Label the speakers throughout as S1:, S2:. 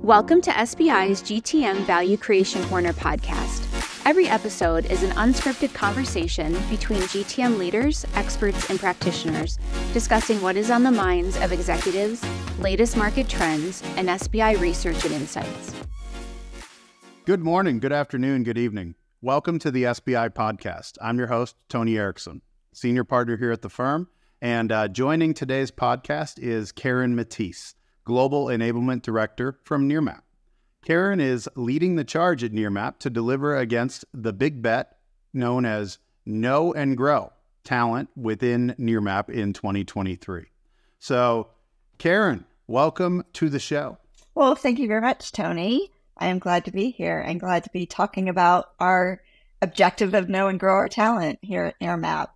S1: Welcome to SBI's GTM Value Creation Corner podcast. Every episode is an unscripted conversation between GTM leaders, experts, and practitioners discussing what is on the minds of executives, latest market trends, and SBI research and insights.
S2: Good morning, good afternoon, good evening. Welcome to the SBI podcast. I'm your host, Tony Erickson, senior partner here at the firm. And joining today's podcast is Karen Mattice, Global Enablement Director from Nearmap. Karen is leading the charge at Nearmap to deliver against the big bet known as Know and Grow talent within Nearmap in 2023. So, Karen, welcome to the show.
S3: Well, thank you very much, Tony. I am glad to be here and glad to be talking about our objective of know and grow our talent here at Nearmap.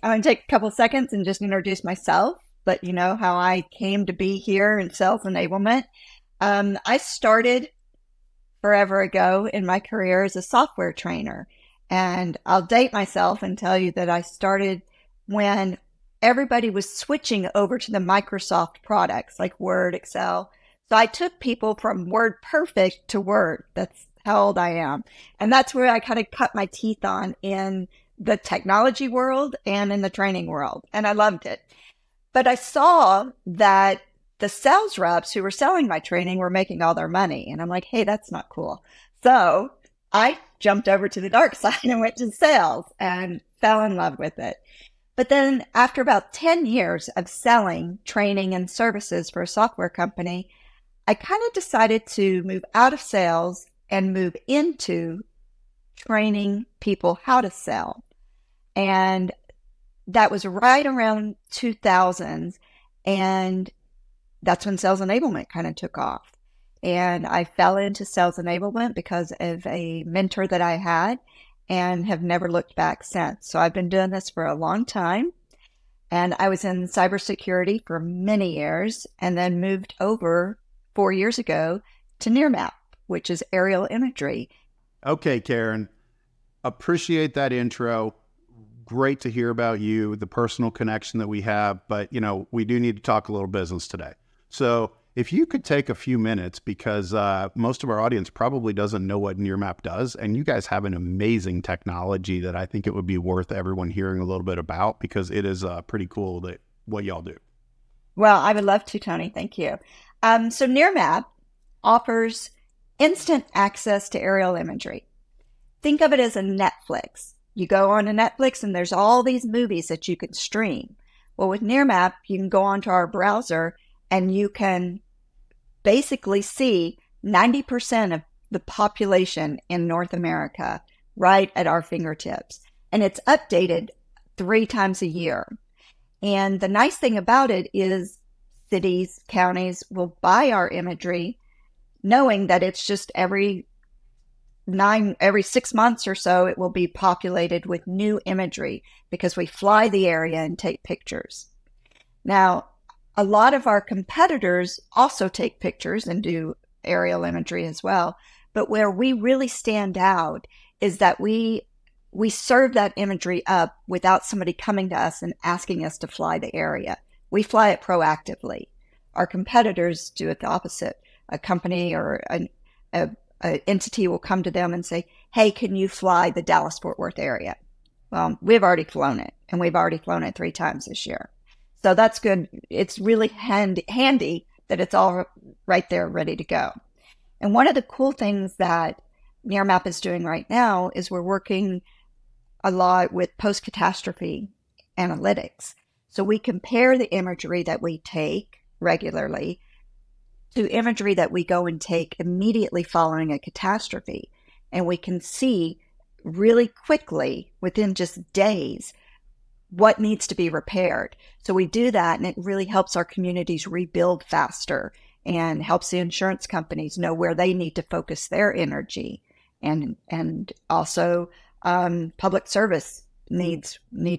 S3: I'm going to take a couple seconds and just introduce myself, let you know how I came to be here in sales enablement. I started forever ago in my career as a software trainer, and I'll date myself and tell you that I started when everybody was switching over to the Microsoft products like Word, Excel. So I took people from WordPerfect to Word. That's how old I am. And that's where I kind of cut my teeth on in the technology world and in the training world. And I loved it. But I saw that the sales reps who were selling my training were making all their money. And I'm like, hey, that's not cool. So I jumped over to the dark side and went to sales and fell in love with it. But then after about 10 years of selling training and services for a software company, I kind of decided to move out of sales and move into training people how to sell. And that was right around 2000s. And that's when sales enablement kind of took off. And I fell into sales enablement because of a mentor that I had and have never looked back since. So I've been doing this for a long time. And I was in cybersecurity for many years and then moved over 4 years ago to Nearmap, which is aerial imagery.
S2: Okay, Karen, appreciate that intro. Great to hear about you, the personal connection that we have, but we do need to talk a little business today. So if you could take a few minutes, because most of our audience probably doesn't know what Nearmap does, and you guys have an amazing technology that I think it would be worth everyone hearing a little bit about, because it is pretty cool that what y'all do.
S3: Well, I would love to, Tony. Thank you. So Nearmap offers instant access to aerial imagery. Think of it as a Netflix. You go on to Netflix and there's all these movies that you can stream. Well, with Nearmap, you can go onto our browser and you can basically see 90% of the population in North America right at our fingertips. And it's updated 3 times a year. And the nice thing about it is cities, counties will buy our imagery knowing that it's just every 6 months or so, it will be populated with new imagery because we fly the area and take pictures. Now, a lot of our competitors also take pictures and do aerial imagery as well. But where we really stand out is that we serve that imagery up without somebody coming to us and asking us to fly the area. We fly it proactively. Our competitors do it the opposite. A company or an entity will come to them and say, hey, can you fly the Dallas-Fort Worth area? Well, we've already flown it, and we've already flown it 3 times this year. So that's good. It's really handy that it's all right there ready to go. And one of the cool things that Nearmap is doing right now is we're working a lot with post-catastrophe analytics. So we compare the imagery that we take regularly to imagery that we go and take immediately following a catastrophe. And we can see really quickly, within just days, what needs to be repaired. So we do that, and it really helps our communities rebuild faster and helps the insurance companies know where they need to focus their energy. And also public service need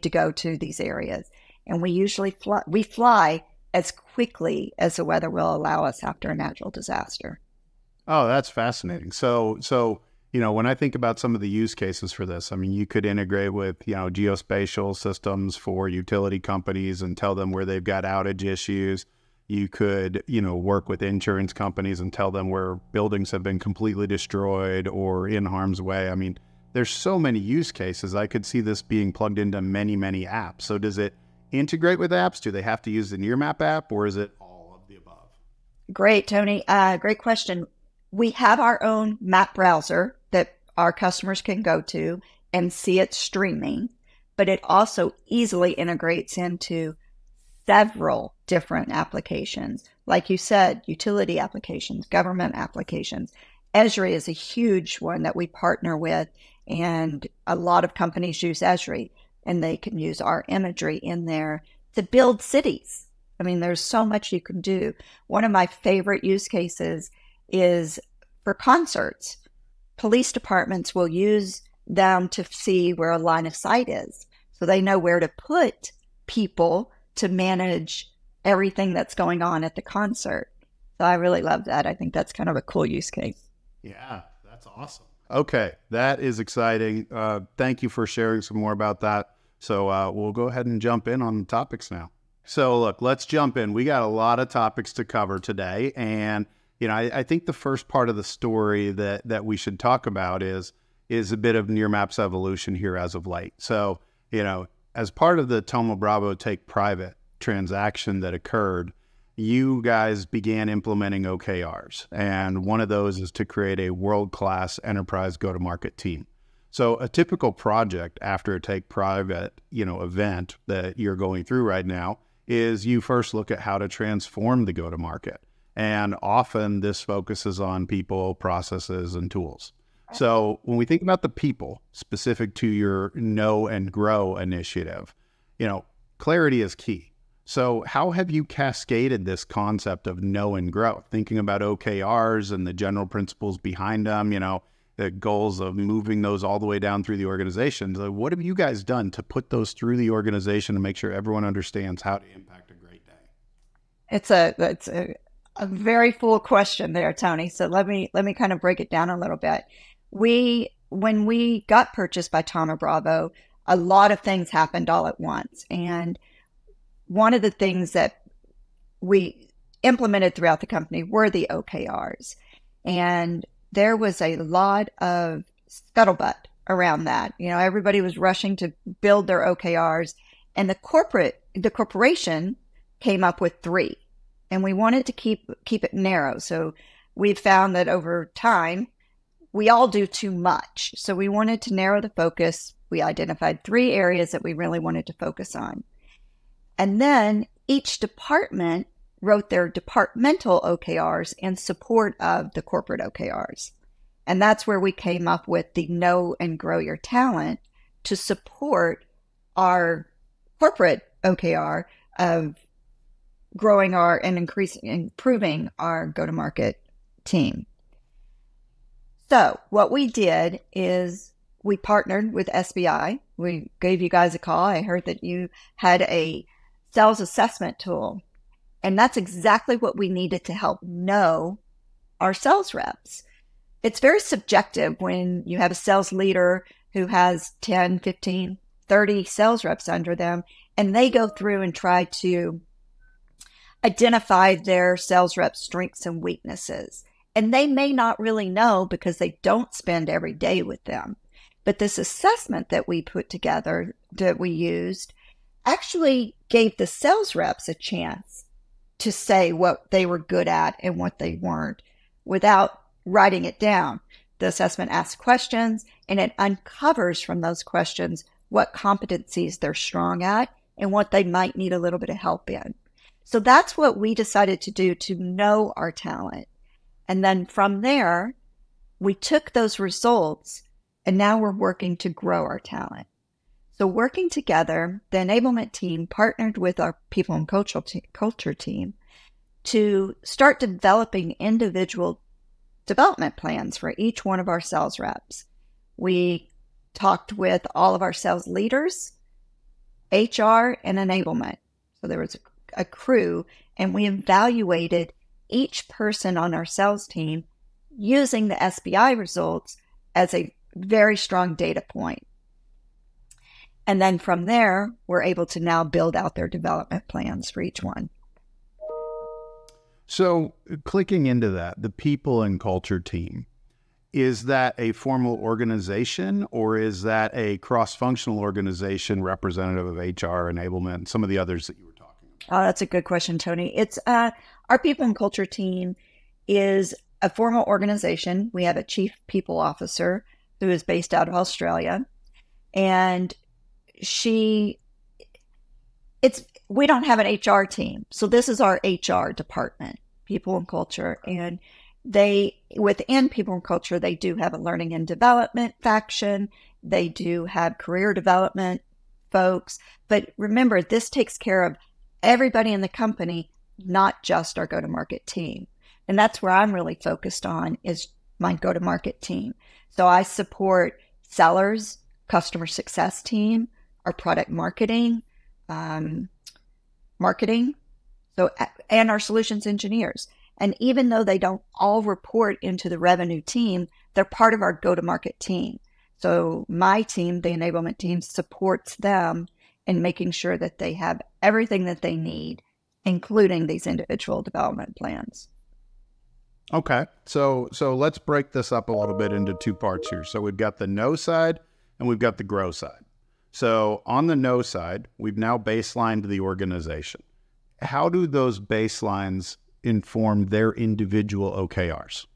S3: to go to these areas. And we usually fly as quickly as the weather will allow us after a natural disaster.
S2: Oh, that's fascinating. So when I think about some of the use cases for this, I mean, you could integrate with, geospatial systems for utility companies and tell them where they've got outage issues. You could, work with insurance companies and tell them where buildings have been completely destroyed or in harm's way. I mean, there's so many use cases. I could see this being plugged into many, many apps. So does it integrate with apps? Do they have to use the Nearmap app, or is it all of the above?
S3: Great, Tony. Great question. We have our own map browser that our customers can go to and see it streaming, but it also easily integrates into several different applications. Like you said, utility applications, government applications. Esri is a huge one that we partner with, and a lot of companies use Esri, and they can use our imagery in there to build cities. I mean, there's so much you can do. One of my favorite use cases is for concerts. Police departments will use them to see where a line of sight is, so they know where to put people to manage everything that's going on at the concert. So I really love that. I think that's kind of a cool use case.
S2: Yeah, that's awesome. Okay, that is exciting. Thank you for sharing some more about that. So we'll go ahead and jump in on the topics now. So look, let's jump in. We got a lot of topics to cover today. And, I think the first part of the story that we should talk about is a bit of Nearmap's evolution here as of late. So, as part of the Thoma Bravo take private transaction that occurred, you guys began implementing OKRs. And one of those is to create a world-class enterprise go-to-market team. So a typical project after a take private, event that you're going through right now is you first look at how to transform the go-to-market. And often this focuses on people, processes, and tools. So when we think about the people specific to your Know and Grow initiative, clarity is key. So how have you cascaded this concept of Know and Grow? Thinking about OKRs and the general principles behind them, the goals of moving those all the way down through the organization. So what have you guys done to put those through the organization to make sure everyone understands how to impact a great day?
S3: It's a very full question there, Tony. So let me kind of break it down a little bit. When we got purchased by Thoma Bravo, a lot of things happened all at once. And one of the things that we implemented throughout the company were the OKRs. And there was a lot of scuttlebutt around that. Everybody was rushing to build their OKRs, and the corporation came up with 3. And we wanted to keep it narrow. So we've found that over time, we all do too much. So we wanted to narrow the focus. We identified 3 areas that we really wanted to focus on. And then each department wrote their departmental OKRs in support of the corporate OKRs. And that's where we came up with the Know and Grow Your Talent to support our corporate OKR of growing and improving our go-to-market team. So what we did is we partnered with SBI. We gave you guys a call. I heard that you had a sales assessment tool, and that's exactly what we needed to help know our sales reps. It's very subjective when you have a sales leader who has 10, 15, 30 sales reps under them, and they go through and try to identify their sales reps' strengths and weaknesses. And they may not really know because they don't spend every day with them. But this assessment that we put together, that we used, actually gave the sales reps a chance to say what they were good at and what they weren't without writing it down. The assessment asks questions, and it uncovers from those questions what competencies they're strong at and what they might need a little bit of help in. So that's what we decided to do to know our talent. And then from there, we took those results, and now we're working to grow our talent. So working together, the enablement team partnered with our people and culture team to start developing individual development plans for each one of our sales reps. We talked with all of our sales leaders, HR, and enablement. So there was a crew, and we evaluated each person on our sales team using the SBI results as a very strong data point. And then from there, we're able to now build out their development plans for each one.
S2: So clicking into that, the people and culture team, is that a formal organization or is that a cross-functional organization representative of HR, enablement, and some of the others that you were talking about?
S3: Oh, that's a good question, Tony. It's our people and culture team is a formal organization. We have a chief people officer who is based out of Australia, and we don't have an HR team. So this is our HR department, people and culture. And within people and culture, they do have a learning and development faction. They do have career development folks. But remember, this takes care of everybody in the company, not just our go-to-market team. And that's where I'm really focused on is my go-to-market team. So I support sellers, customer success team, our product marketing, and our solutions engineers. And even though they don't all report into the revenue team, they're part of our go-to-market team. So my team, the enablement team, supports them in making sure that they have everything that they need, including these individual development plans.
S2: Okay. So let's break this up a little bit into two parts here. So we've got the know side and we've got the grow side. So on the know side, we've now baselined the organization. How do those baselines inform their individual OKRs?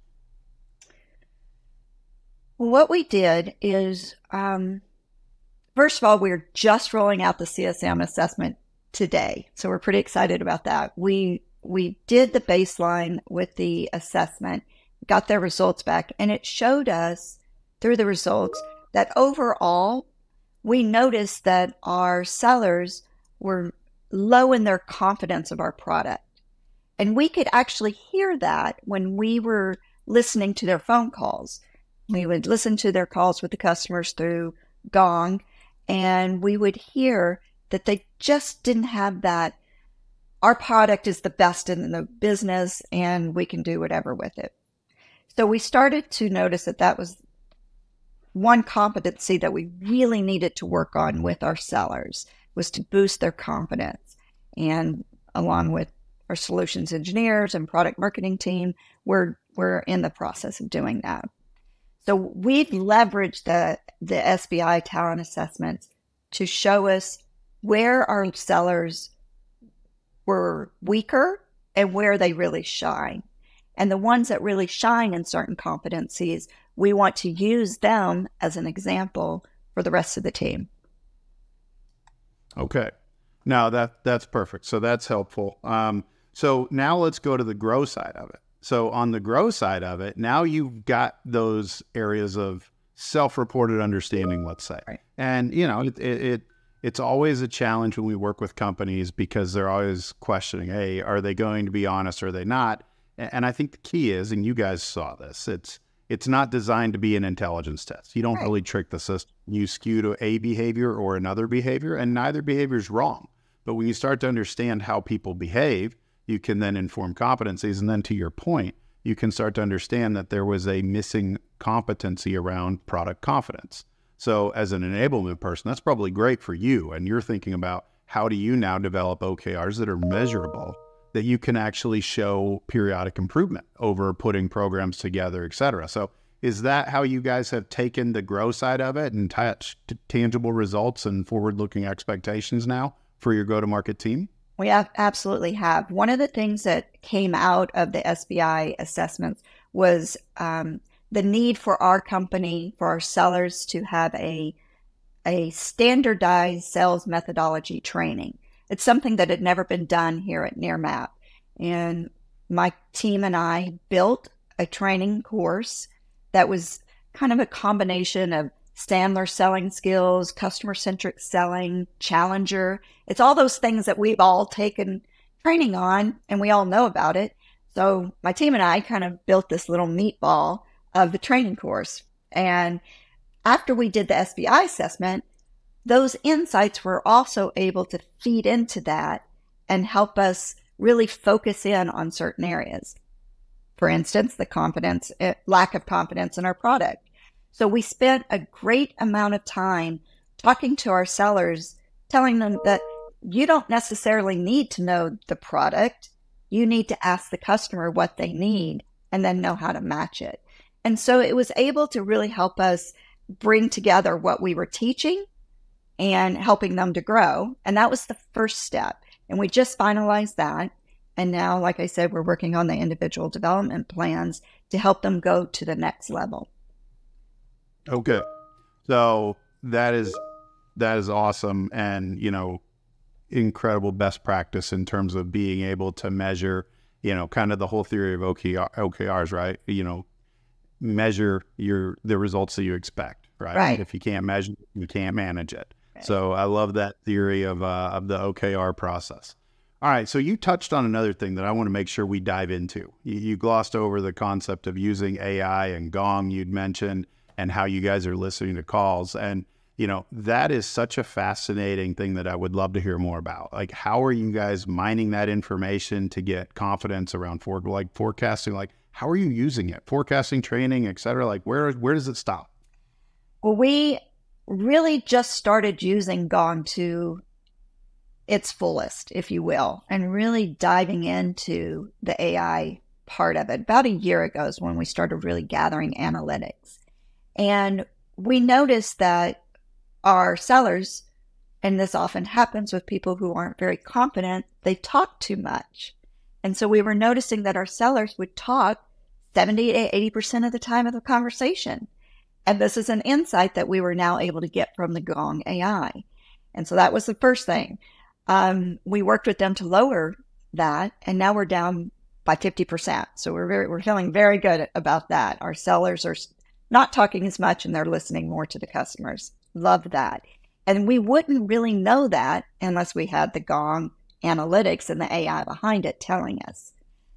S3: What we did is, first of all, we're just rolling out the CSM assessment today. So we're pretty excited about that. We did the baseline with the assessment, got their results back, and it showed us through the results that overall, we noticed that our sellers were low in their confidence of our product. And we could actually hear that when we were listening to their phone calls. We would listen to their calls with the customers through Gong, and we would hear that they just didn't have that, our product is the best in the business and we can do whatever with it. So we started to notice that that was one competency that we really needed to work on with our sellers, was to boost their confidence. And along with our solutions engineers and product marketing team, we're in the process of doing that. So we've leveraged the SBI talent assessments to show us where our sellers were weaker and where they really shine. And the ones that really shine in certain competencies, we want to use them as an example for the rest of the team.
S2: Okay. Now that's perfect. So that's helpful. So now let's go to the grow side of it. So on the grow side of it, now you've got those areas of self-reported understanding, let's say.
S3: Right.
S2: And, you know, it's always a challenge when we work with companies because they're always questioning, hey, are they going to be honest or are they not? And I think the key is, and you guys saw this, it's not designed to be an intelligence test. You don't really trick the system. You skew to a behavior or another behavior, and neither behavior is wrong. But when you start to understand how people behave, you can then inform competencies. And then to your point, you can start to understand that there was a missing competency around product confidence. So as an enablement person, that's probably great for you. And you're thinking about how do you now develop OKRs that are measurable, that you can actually show periodic improvement over putting programs together, et cetera. So is that how you guys have taken the grow side of it and touched tangible results and forward-looking expectations now for your go-to-market team?
S3: We absolutely have. One of the things that came out of the SBI assessments was the need for our company, for our sellers to have a standardized sales methodology training. It's something that had never been done here at Nearmap. And my team and I built a training course that was kind of a combination of Sandler selling skills, customer-centric selling, challenger. It's all those things that we've all taken training on, and we all know about it. So my team and I kind of built this little meatball of the training course. And after we did the SBI assessment, those insights were also able to feed into that and help us really focus in on certain areas. For instance, the lack of confidence in our product. So we spent a great amount of time talking to our sellers, telling them that you don't necessarily need to know the product. You need to ask the customer what they need and then know how to match it. And so it was able to really help us bring together what we were teaching and helping them to grow. And that was the first step. And we just finalized that. And now, like I said, we're working on the individual development plans to help them go to the next level.
S2: Okay. So that is awesome. And, incredible best practice in terms of being able to measure, kind of the whole theory of OKRs, right? Measure the results that you expect, right?
S3: Right.
S2: If you can't measure, you can't manage it.
S3: Right.
S2: So I love that theory of the OKR process. All right. So you touched on another thing that I want to make sure we dive into. You glossed over the concept of using AI and Gong you'd mentioned and how you guys are listening to calls. And, that is such a fascinating thing that I would love to hear more about. Like, how are you guys mining that information to get confidence around forecasting? Like, how are you using it? Forecasting, training, et cetera? Like, where does it stop?
S3: Well, we really just started using Gong to its fullest, if you will, and really diving into the AI part of it. About a year ago is when we started really gathering analytics. And we noticed that our sellers, and this often happens with people who aren't very confident, they talk too much. And so we were noticing that our sellers would talk 70 to 80% of the time of the conversation. And this is an insight that we were now able to get from the Gong AI. And so that was the first thing. We worked with them to lower that, and now we're down by 50%. So we're feeling very good about that. Our sellers are not talking as much and they're listening more to the customers. Love that. And we wouldn't really know that unless we had the Gong analytics and the AI behind it telling us.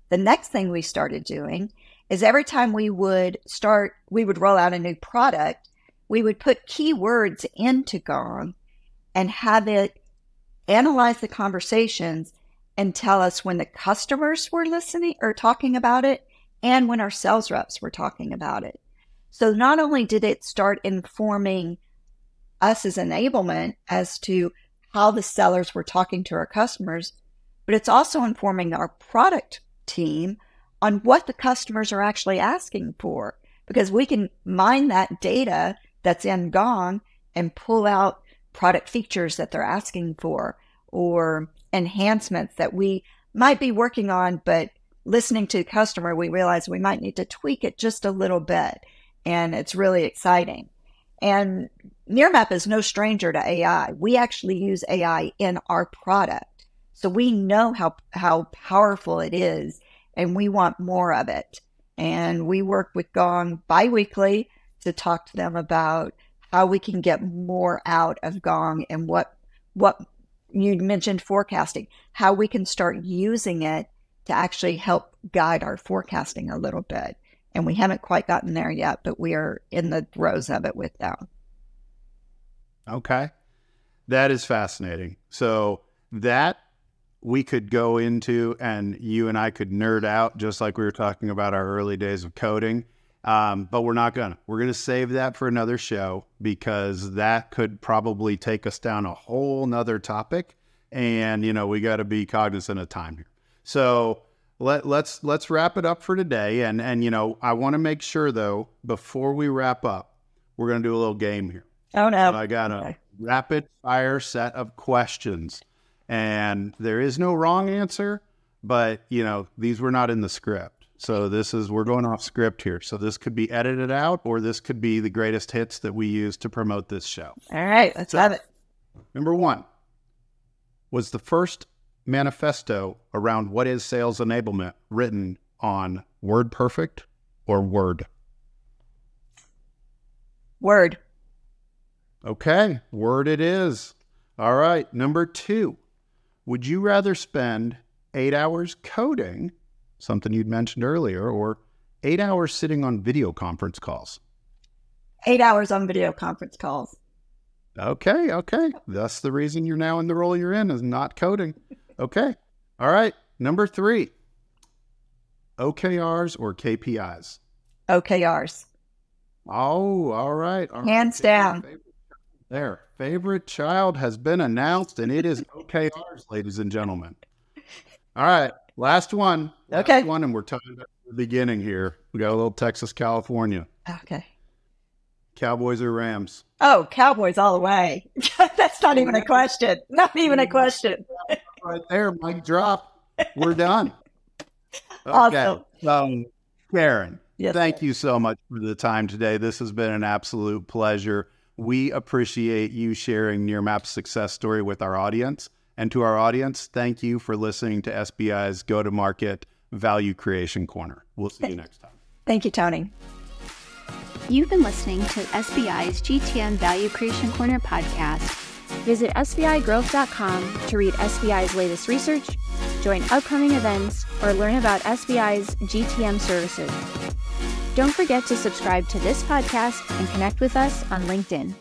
S3: The next thing we started doing is every time we would roll out a new product, we would put keywords into Gong and have it analyze the conversations and tell us when the customers were listening or talking about it and when our sales reps were talking about it. So not only did it start informing us as enablement as to how the sellers were talking to our customers, but it's also informing our product team on what the customers are actually asking for, because we can mine that data that's in Gong and pull out product features that they're asking for or enhancements that we might be working on, but listening to the customer, we realize we might need to tweak it just a little bit. And it's really exciting. And Nearmap is no stranger to AI. We actually use AI in our product. So we know how powerful it is, and we want more of it. And we work with Gong biweekly to talk to them about how we can get more out of Gong and what you mentioned forecasting, how we can start using it to actually help guide our forecasting a little bit. And we haven't quite gotten there yet, but we are in the throes of it with them.
S2: Okay. That is fascinating. So that we could go into, and you and I could nerd out just like we were talking about our early days of coding. But we're not gonna. We're gonna save that for another show, because that could probably take us down a whole nother topic. And, we got to be cognizant of time here. So let's wrap it up for today. And I want to make sure, though, before we wrap up, we're going to do a little game here.
S3: Oh, no.
S2: So I got a rapid fire set of questions, and there is no wrong answer, but these were not in the script. So we're going off script here. So this could be edited out, or this could be the greatest hits that we use to promote this show.
S3: All right, let's have it.
S2: Number one, was the first manifesto around what is sales enablement written on WordPerfect or Word?
S3: Word.
S2: Okay, Word it is. All right, number two, would you rather spend 8 hours coding, something you'd mentioned earlier, or 8 hours sitting on video conference calls?
S3: 8 hours on video conference calls.
S2: Okay. That's the reason you're now in the role you're in, is not coding. Okay. All right. Number three, OKRs or KPIs?
S3: OKRs.
S2: Oh, all right.
S3: Hands down.
S2: Favorite child has been announced, and it is OKRs, ladies and gentlemen. All right. Last one.
S3: Okay.
S2: Last one, and we're talking about the beginning here. We got a little Texas, California.
S3: Okay.
S2: Cowboys or Rams?
S3: Oh, Cowboys all the way. That's not even a question. Not even a question.
S2: Right there, mic drop. We're done.
S3: Awesome.
S2: Karen,
S3: Yes,
S2: thank you so much for the time today. This has been an absolute pleasure. We appreciate you sharing Nearmap's success story with our audience. And to our audience, thank you for listening to SBI's Go-to-Market Value Creation Corner. We'll see you next time.
S3: Thank you, Tony.
S1: You've been listening to SBI's GTM Value Creation Corner podcast. Visit sbigrowth.com to read SBI's latest research, join upcoming events, or learn about SBI's GTM services. Don't forget to subscribe to this podcast and connect with us on LinkedIn.